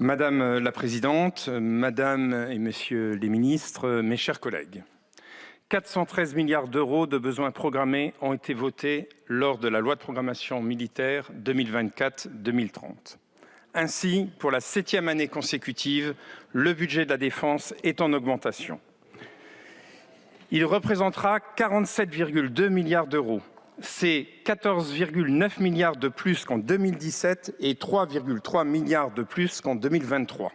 Madame la Présidente, Madame et Messieurs les ministres, mes chers collègues, 413 milliards d'euros de besoins programmés ont été votés lors de la loi de programmation militaire 2024-2030. Ainsi, pour la 7e année consécutive, le budget de la Défense est en augmentation. Il représentera 47,2 milliards d'euros. C'est 14,9 milliards de plus qu'en 2017 et 3,3 milliards de plus qu'en 2023.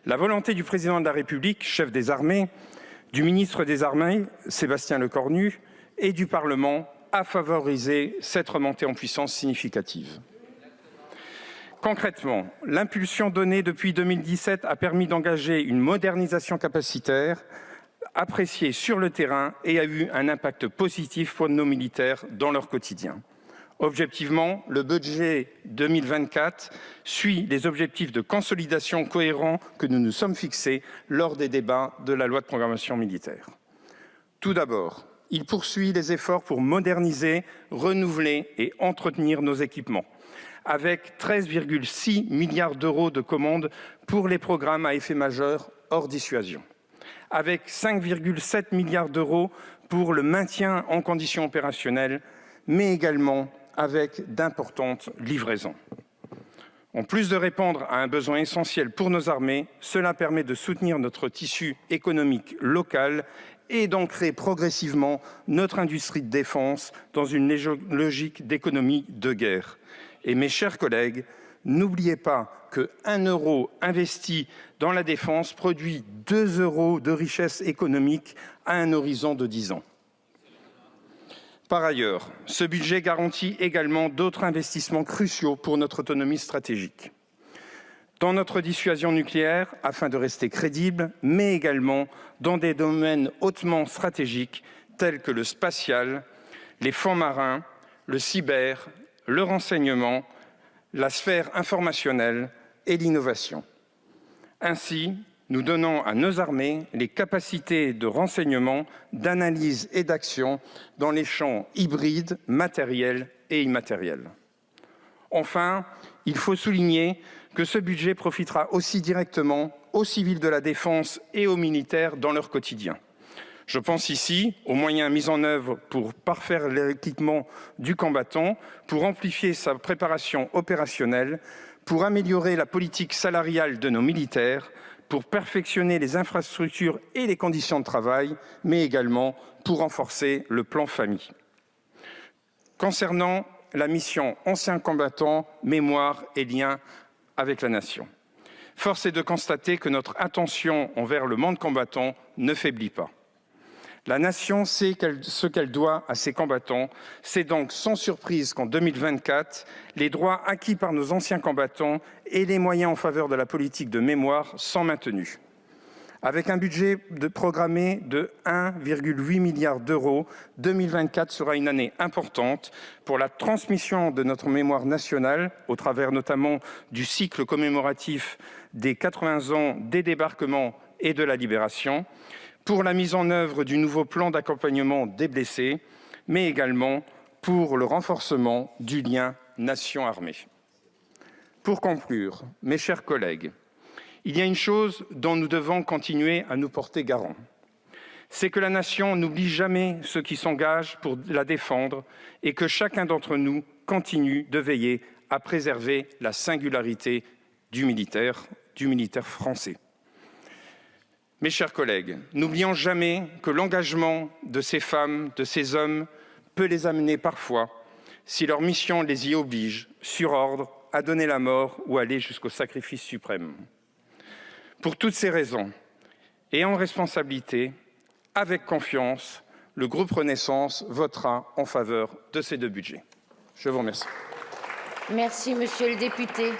La volonté du président de la République, chef des armées, du ministre des Armées, Sébastien Lecornu, et du Parlement a favorisé cette remontée en puissance significative. Concrètement, l'impulsion donnée depuis 2017 a permis d'engager une modernisation capacitaire appréciée sur le terrain et a eu un impact positif pour nos militaires dans leur quotidien. Objectivement, le budget 2024 suit les objectifs de consolidation cohérents que nous nous sommes fixés lors des débats de la loi de programmation militaire. Tout d'abord, il poursuit les efforts pour moderniser, renouveler et entretenir nos équipements, avec 13,6 milliards d'euros de commandes pour les programmes à effet majeur hors dissuasion, avec 5,7 milliards d'euros pour le maintien en conditions opérationnelles, mais également avec d'importantes livraisons. En plus de répondre à un besoin essentiel pour nos armées, cela permet de soutenir notre tissu économique local et d'ancrer progressivement notre industrie de défense dans une logique d'économie de guerre. Et mes chers collègues, n'oubliez pas que 1 euro investi dans la défense produit 2 euros de richesse économique à un horizon de 10 ans. Par ailleurs, ce budget garantit également d'autres investissements cruciaux pour notre autonomie stratégique. Dans notre dissuasion nucléaire, afin de rester crédible, mais également dans des domaines hautement stratégiques tels que le spatial, les fonds marins, le cyber, le renseignement, la sphère informationnelle et l'innovation. Ainsi, nous donnons à nos armées les capacités de renseignement, d'analyse et d'action dans les champs hybrides, matériels et immatériels. Enfin, il faut souligner que ce budget profitera aussi directement aux civils de la défense et aux militaires dans leur quotidien. Je pense ici aux moyens mis en œuvre pour parfaire l'équipement du combattant, pour amplifier sa préparation opérationnelle, pour améliorer la politique salariale de nos militaires, pour perfectionner les infrastructures et les conditions de travail, mais également pour renforcer le plan famille. Concernant la mission Anciens combattants, mémoire et lien avec la nation, force est de constater que notre attention envers le monde combattant ne faiblit pas. La nation sait ce qu'elle doit à ses combattants. C'est donc sans surprise qu'en 2024, les droits acquis par nos anciens combattants et les moyens en faveur de la politique de mémoire sont maintenus. Avec un budget programmé de 1,8 milliard d'euros, 2024 sera une année importante pour la transmission de notre mémoire nationale, au travers notamment du cycle commémoratif des 80 ans des débarquements et de la libération, pour la mise en œuvre du nouveau plan d'accompagnement des blessés, mais également pour le renforcement du lien nation-armée. Pour conclure, mes chers collègues, il y a une chose dont nous devons continuer à nous porter garant. C'est que la nation n'oublie jamais ceux qui s'engagent pour la défendre et que chacun d'entre nous continue de veiller à préserver la singularité du militaire français. Mes chers collègues, n'oublions jamais que l'engagement de ces femmes, de ces hommes, peut les amener parfois, si leur mission les y oblige, sur ordre, à donner la mort ou aller jusqu'au sacrifice suprême. Pour toutes ces raisons, et en responsabilité, avec confiance, le groupe Renaissance votera en faveur de ces deux budgets. Je vous remercie. Merci, monsieur le député.